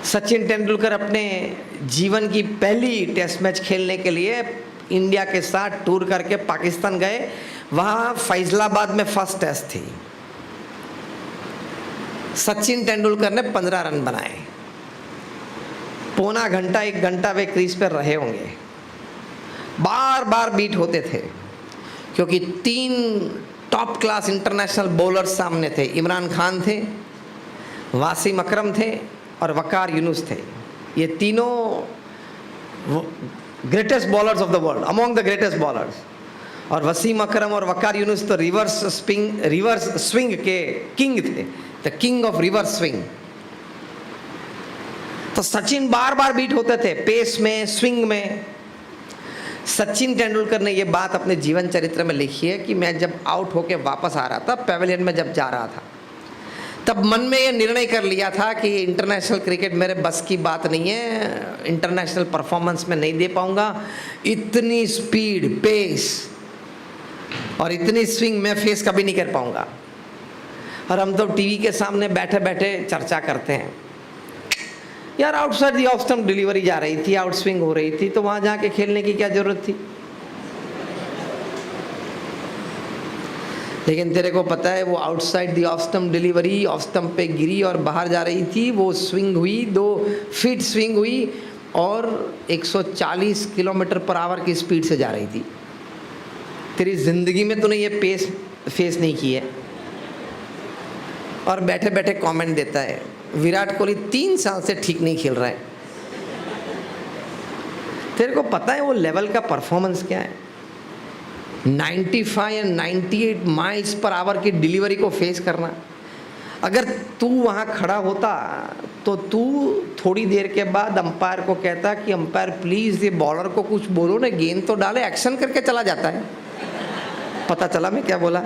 सचिन तेंदुलकर अपने जीवन की पहली टेस्ट मैच खेलने के लिए इंडिया के साथ टूर करके पाकिस्तान गए। वहां फैसलाबाद में फर्स्ट टेस्ट थी। सचिन तेंदुलकर ने 15 रन बनाए। पौना घंटा 1 घंटा वे क्रीज पर रहे होंगे। बार बार बीट होते थे क्योंकि 3 टॉप क्लास इंटरनेशनल बॉलर्स सामने थे। इमरान खान थे, वासिम अकरम थे और वकार यूनुस थे। ये तीनों greatest bowlers of the world, among the greatest bowlers. और वसीम अकरम और वकार यूनुस तो रिवर्स स्विंग के किंग थे, the king of reverse swing. तो सचिन बार बार बीट होते थे पेस में, स्विंग में। सचिन तेंदुलकर ने यह बात अपने जीवन चरित्र में लिखी है कि मैं जब आउट होके वापस आ रहा था, पेविलियन में जब जा रहा था, तब मन में ये निर्णय कर लिया था कि इंटरनेशनल क्रिकेट मेरे बस की बात नहीं है, इंटरनेशनल परफॉर्मेंस में नहीं दे पाऊंगा। इतनी स्पीड, पेस और इतनी स्विंग मैं फेस कभी नहीं कर पाऊंगा। और हम तो टीवी के सामने बैठे बैठे चर्चा करते हैं, यार outside the off stump delivery जा रही थी, आउट स्विंग हो रही थी, तो वहां जाके खेलने की क्या जरूरत थी। लेकिन तेरे को पता है वो outside the off stump delivery off stump पे गिरी और बाहर जा रही थी। वो स्विंग हुई, 2 फीट स्विंग हुई और 140 किलोमीटर पर आवर की स्पीड से जा रही थी। तेरी जिंदगी में तूने ये पेस फेस नहीं की है। और बैठे बैठे कमेंट देता है विराट कोहली 3 साल से ठीक नहीं खेल रहा है। तेरे को पता है वो लेवल का परफॉर्मेंस क्या है। 95 या 98 माइल्स पर आवर की डिलीवरी को फेस करना। अगर तू वहाँ खड़ा होता तो तू थोड़ी देर के बाद अंपायर को कहता कि अंपायर प्लीज़ ये बॉलर को कुछ बोलो ना, गेंद तो डाले, एक्शन करके चला जाता है। पता चला मैं क्या बोला।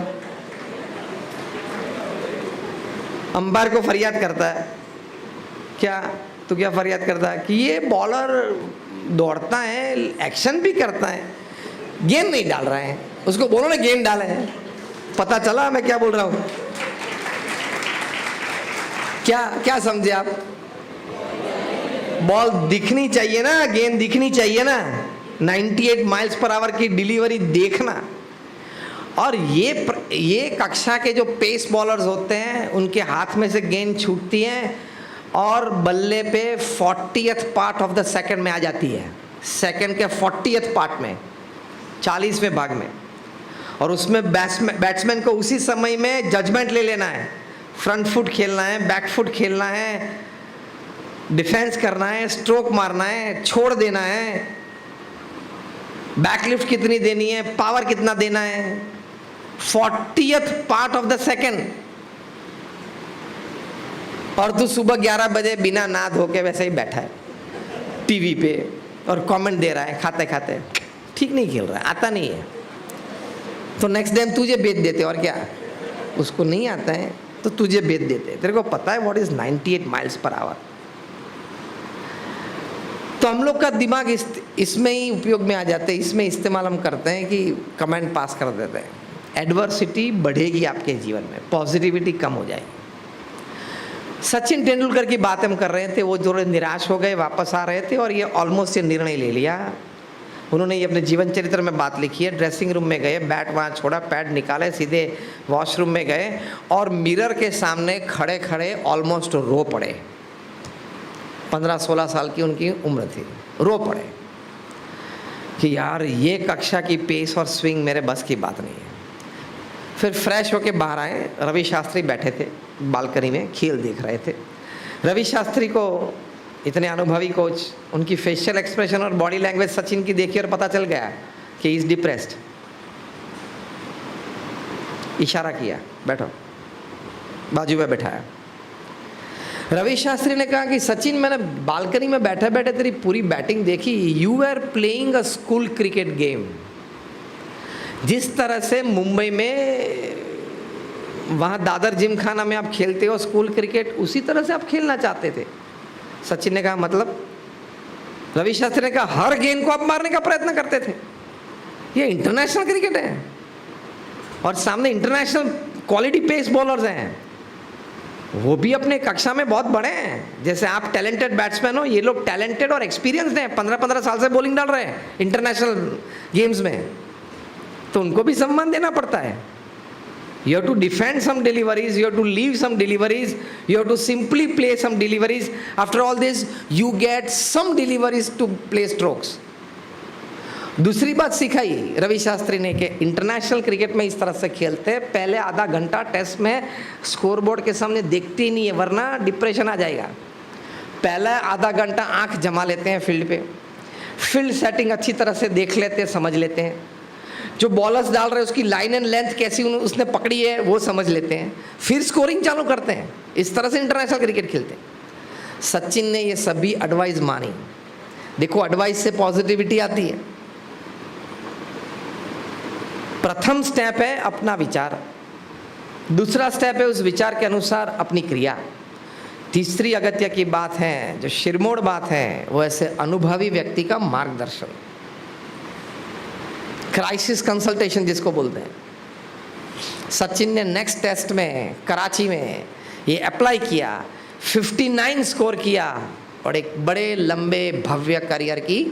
अंपायर को फरियाद करता है, क्या तू क्या फरियाद करता है कि ये बॉलर दौड़ता है, एक्शन भी करता है, गेंद नहीं डाल रहा है, उसको बोलो ना गेंद डाले। पता चला मैं क्या बोल रहा हूं। क्या क्या समझे आप। बॉल दिखनी चाहिए ना, गेंद दिखनी चाहिए ना, 98 माइल्स पर आवर की डिलीवरी देखना। और ये कक्षा के जो पेस बॉलर्स होते हैं उनके हाथ में से गेंद छूटती है और बल्ले पे 40th part of the second में आ जाती है। सेकंड के 40th पार्ट में, 40वें भाग में। और उसमें बैट्समैन को उसी समय में जजमेंट ले लेना है। फ्रंट फुट खेलना है, बैक फुट खेलना है, डिफेंस करना है, स्ट्रोक मारना है, छोड़ देना है, बैकलिफ्ट कितनी देनी है, पावर कितना देना है। 40th part of the second. और तू सुबह 11 बजे बिना नहा धो के वैसे ही बैठा है टीवी पे और कमेंट दे रहा है खाते खाते, ठीक नहीं खेल रहा है, आता नहीं है। तो नेक्स्ट टाइम तुझे बेच देते। और क्या, उसको नहीं आता है तो तुझे बेच देते। तेरे को पता है what is 98 miles per hour. तो हम लोग का दिमाग इसमें ही उपयोग में आ जाते हैं, इसमें इस्तेमाल हम करते हैं कि कमेंट पास कर देते हैं। एडवर्सिटी बढ़ेगी आपके जीवन में, पॉजिटिविटी कम हो जाएगी। सचिन तेंदुलकर की बात हम कर रहे थे, वो जो निराश हो गए, वापस आ रहे थे और ये ऑलमोस्ट ये निर्णय ले लिया। उन्होंने ये अपने जीवन चरित्र में बात लिखी है। ड्रेसिंग रूम में गए, बैट वहाँ छोड़ा, पैड निकाले, सीधे वॉशरूम में गए और मिरर के सामने खड़े खड़े ऑलमोस्ट रो पड़े। 15-16 साल की उनकी उम्र थी। रो पड़े कि यार ये कक्षा की पेस और स्विंग मेरे बस की बात नहीं है। फिर फ्रेश होके बाहर आए। रवि शास्त्री बैठे थे बालकनी में, खेल देख रहे थे। रवि शास्त्री को, इतने अनुभवी कोच, उनकी फेशियल एक्सप्रेशन और बॉडी लैंग्वेज सचिन की देखी और पता चल गया कि इज डिप्रेस्ड। इशारा किया, बैठो, बाजू में बैठाया। रवि शास्त्री ने कहा कि सचिन, मैंने बालकनी में बैठे बैठे तेरी पूरी बैटिंग देखी। You are playing a school cricket game. जिस तरह से मुंबई में वहाँ दादर जिमखाना में आप खेलते हो स्कूल क्रिकेट, उसी तरह से आप खेलना चाहते थे। सचिन ने कहा मतलब। रवि शास्त्री ने कहा हर गेंद को आप मारने का प्रयत्न करते थे। ये इंटरनेशनल क्रिकेट है और सामने इंटरनेशनल क्वालिटी पेस बॉलर्स हैं। वो भी अपने कक्षा में बहुत बड़े हैं। जैसे आप टैलेंटेड बैट्समैन हो, ये लोग टैलेंटेड और एक्सपीरियंस्ड हैं, 15-15 साल से बॉलिंग डाल रहे हैं इंटरनेशनल गेम्स में, तो उनको भी सम्मान देना पड़ता है। You have to defend some deliveries, you have to leave some deliveries, you have to simply play some deliveries. After all this, you get some deliveries to play strokes. दूसरी बात सिखाई रवि शास्त्री ने कि इंटरनेशनल क्रिकेट में इस तरह से खेलते हैं, पहले आधा घंटा टेस्ट में स्कोरबोर्ड के सामने देखते ही नहीं है, वरना डिप्रेशन आ जाएगा। पहला आधा घंटा आंख जमा लेते हैं फील्ड पे, फील्ड सेटिंग अच्छी तरह से देख लेते हैं, समझ लेते हैं, जो बॉलर्स डाल रहे हैं उसकी लाइन एंड लेंथ कैसी उसने पकड़ी है वो समझ लेते हैं, फिर स्कोरिंग चालू करते हैं। इस तरह से इंटरनेशनल क्रिकेट खेलते हैं। सचिन ने ये सभी एडवाइस मानी। देखो, एडवाइस से पॉजिटिविटी आती है। प्रथम स्टेप है अपना विचार, दूसरा स्टेप है उस विचार के अनुसार अपनी क्रिया, तीसरी अगत्य की बात है, जो शिरमोड़ बात है, वो ऐसे अनुभवी व्यक्ति का मार्गदर्शन, क्राइसिस कंसल्टेशन जिसको बोलते हैं। सचिन ने नेक्स्ट टेस्ट में कराची में ये अप्लाई किया, 59 स्कोर किया और एक बड़े लंबे भव्य करियर की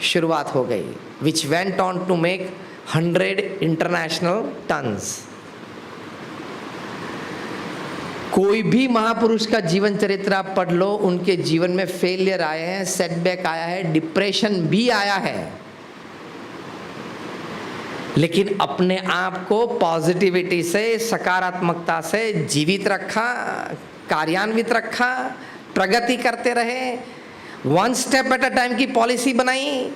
शुरुआत हो गई, which went on to make 100 international tons. कोई भी महापुरुष का जीवन चरित्र आप पढ़ लो, उनके जीवन में फेलियर आए हैं, सेटबैक आया है, डिप्रेशन भी आया है, लेकिन अपने आप को पॉजिटिविटी से, सकारात्मकता से जीवित रखा, कार्यान्वित रखा, प्रगति करते रहे, one step at a time की पॉलिसी बनाई,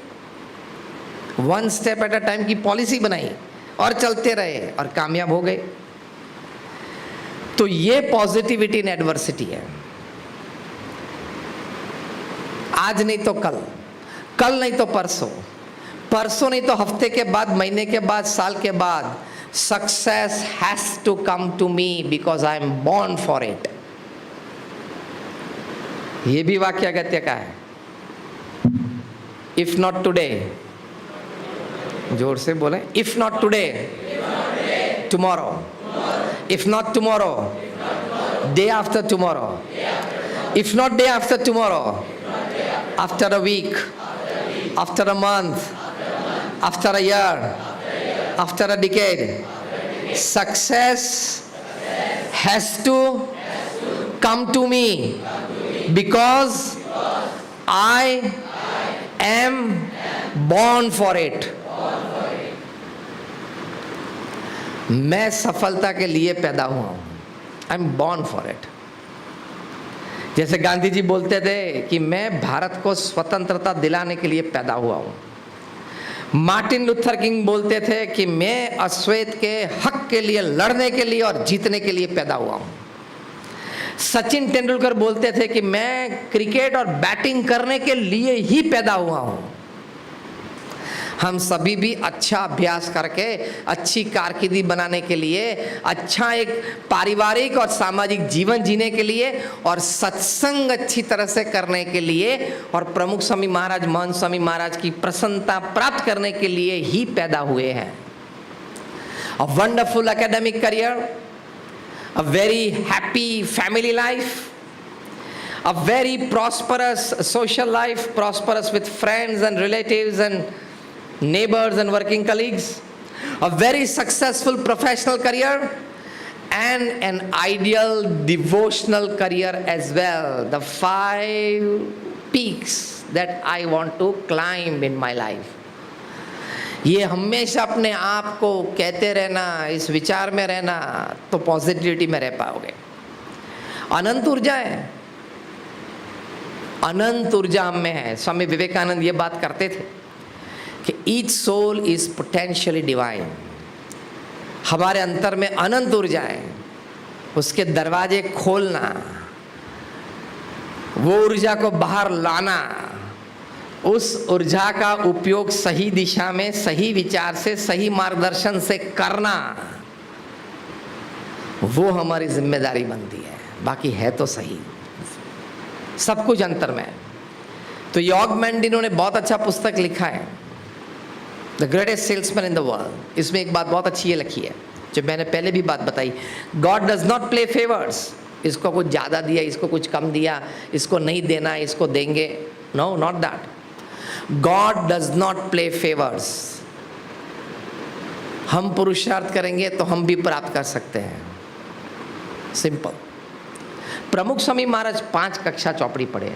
one step at a time की पॉलिसी बनाई और चलते रहे और कामयाब हो गए। तो ये पॉजिटिविटी इन एडवर्सिटी है। आज नहीं तो कल, कल नहीं तो परसों, परसों नहीं तो हफ्ते के बाद, महीने के बाद, साल के बाद, success has to come to me because I am born for it. ये भी वाक्य अगत्य का है। इफ नॉट टुडे, जोर से बोले, if not today tomorrow, if not tomorrow day after tomorrow, if not day after tomorrow after a week, after a month, after a year, after a decade, success has to come to me because I am born for it. मैं सफलता के लिए पैदा हुआ हूं, आई am born for it. जैसे गांधी जी बोलते थे कि मैं भारत को स्वतंत्रता दिलाने के लिए पैदा हुआ हूं। मार्टिन लूथर किंग बोलते थे कि मैं अश्वेत के हक के लिए लड़ने के लिए और जीतने के लिए पैदा हुआ हूं। सचिन तेंदुलकर बोलते थे कि मैं क्रिकेट और बैटिंग करने के लिए ही पैदा हुआ हूं। हम सभी भी अच्छा अभ्यास करके अच्छी कारकिर्दी बनाने के लिए, अच्छा एक पारिवारिक और सामाजिक जीवन जीने के लिए और सत्संग अच्छी तरह से करने के लिए और प्रमुख स्वामी महाराज, महंत स्वामी महाराज की प्रसन्नता प्राप्त करने के लिए ही पैदा हुए हैं। A wonderful academic career, a very happy family life, a very prosperous social life, prosperous with friends and relatives and neighbors and working colleagues, a very successful professional career and an ideal devotional career as well. The 5 peaks that I want to climb in my life. ये हमेशा अपने आप को कहते रहना, इस विचार में रहना, तो पॉजिटिविटी में रह पाओगे। अनंत ऊर्जा है, अनंत ऊर्जा हम में है। स्वामी विवेकानंद ये बात करते थे कि each soul is potentially divine. हमारे अंतर में अनंत ऊर्जा है, उसके दरवाजे खोलना, वो ऊर्जा को बाहर लाना, उस ऊर्जा का उपयोग सही दिशा में, सही विचार से, सही मार्गदर्शन से करना, वो हमारी जिम्मेदारी बनती है। बाकी है तो सही, सब कुछ अंतर में है। तो यॉर्ग मैंडिनो ने बहुत अच्छा पुस्तक लिखा है, the greatest salesman in the world. इसमें एक बात बहुत अच्छी ये लिखी है, जो मैंने पहले भी बात बताई, God does not play favours. इसको कुछ ज़्यादा दिया, इसको कुछ कम दिया, इसको नहीं देना, इसको देंगे। No, not that. God does not play favours. हम पुरुषार्थ करेंगे तो हम भी प्राप्त कर सकते हैं, सिंपल। प्रमुख स्वामी महाराज 5 कक्षा चौपड़ी पढ़े,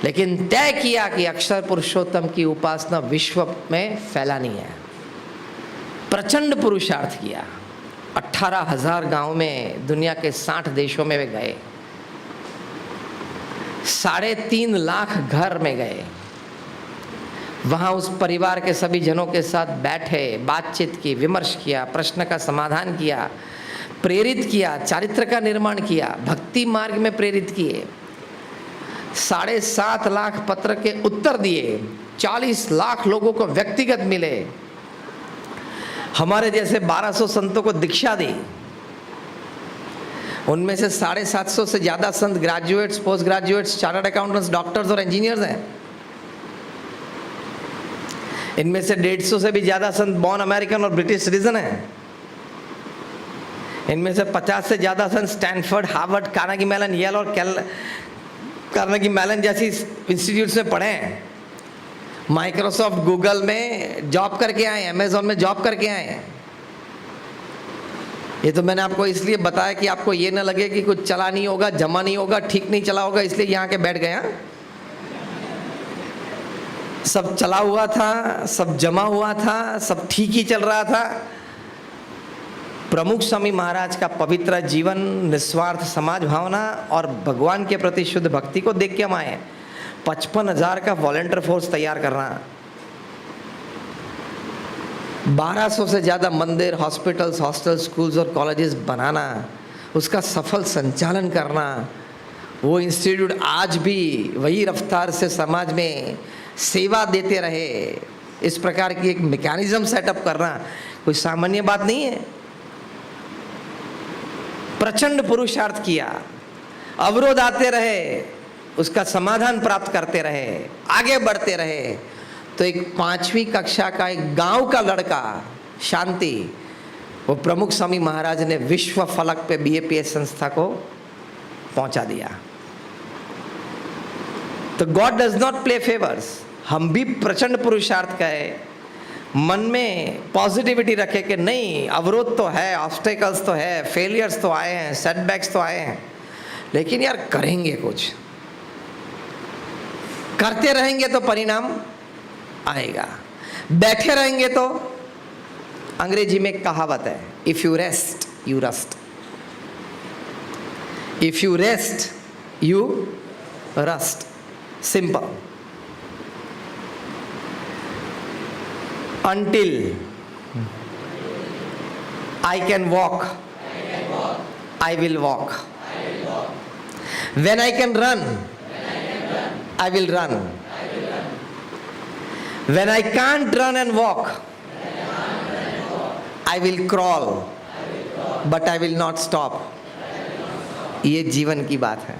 लेकिन तय किया कि अक्षर पुरुषोत्तम की उपासना विश्व में फैलानी है। प्रचंड पुरुषार्थ किया। 18,000 गांव में दुनिया के 60 देशों में वे गए, 3.5 लाख घर में गए, वहाँ उस परिवार के सभी जनों के साथ बैठे, बातचीत की, विमर्श किया, प्रश्न का समाधान किया, प्रेरित किया, चारित्र का निर्माण किया, भक्ति मार्ग में प्रेरित किए, 7.5 लाख पत्र के उत्तर दिए, 40 लाख लोगों को व्यक्तिगत मिले, हमारे जैसे 1200 संतों को दीक्षा दी। उनमें से 750 से ज़्यादा संत graduates, post graduates, chartered accountants, doctors और इंजीनियर्स हैं। इनमें से 150 से भी ज़्यादा संत बॉर्न अमेरिकन और ब्रिटिश सिटीजन हैं। इनमें से 50 से ज़्यादा संत Stanford, Harvard, Carnegie Mellon, Yale और कार्नेगी मेलन जैसी इंस्टीट्यूट्स में पढ़े हैं। माइक्रोसॉफ्ट, गूगल में जॉब करके आए, अमेजोन में जॉब करके आए हैं। ये तो मैंने आपको इसलिए बताया कि आपको ये ना लगे कि कुछ चला नहीं होगा, जमा नहीं होगा, ठीक नहीं चला होगा, इसलिए यहाँ के बैठ गया। सब चला हुआ था, सब जमा हुआ था, सब ठीक ही चल रहा था। प्रमुख स्वामी महाराज का पवित्र जीवन, निस्वार्थ समाज भावना और भगवान के प्रति शुद्ध भक्ति को देख के हम आए। 55,000 का वॉलंटियर फोर्स तैयार करना, 1200 से ज़्यादा मंदिर, हॉस्पिटल्स, हॉस्टल, स्कूल्स और कॉलेजेस बनाना, उसका सफल संचालन करना, वो इंस्टीट्यूट आज भी वही रफ्तार से समाज में सेवा देते रहे, इस प्रकार की एक मैकेनिज्म सेटअप करना कोई सामान्य बात नहीं है। प्रचंड पुरुषार्थ किया, अवरोध आते रहे, उसका समाधान प्राप्त करते रहे, आगे बढ़ते रहे। तो एक 5वीं कक्षा का एक गांव का लड़का शांति, वो प्रमुख स्वामी महाराज ने विश्व फलक पे BAPS संस्था को पहुंचा दिया। तो God does not play favours. हम भी प्रचंड पुरुषार्थ करें, मन में पॉजिटिविटी रखे कि नहीं, अवरोध तो है, ऑब्स्टेकल्स तो है, फेलियर्स तो आए हैं, सेटबैक्स तो आए हैं, लेकिन यार करेंगे कुछ, करते रहेंगे तो परिणाम आएगा। बैठे रहेंगे तो, अंग्रेजी में एक कहावत है, if you rest you rust, if you rest you rust, simple. Until I can walk, I will walk. When I can run, I will run. When I can't run and walk, I will crawl, but I will not stop. ये जीवन की बात है।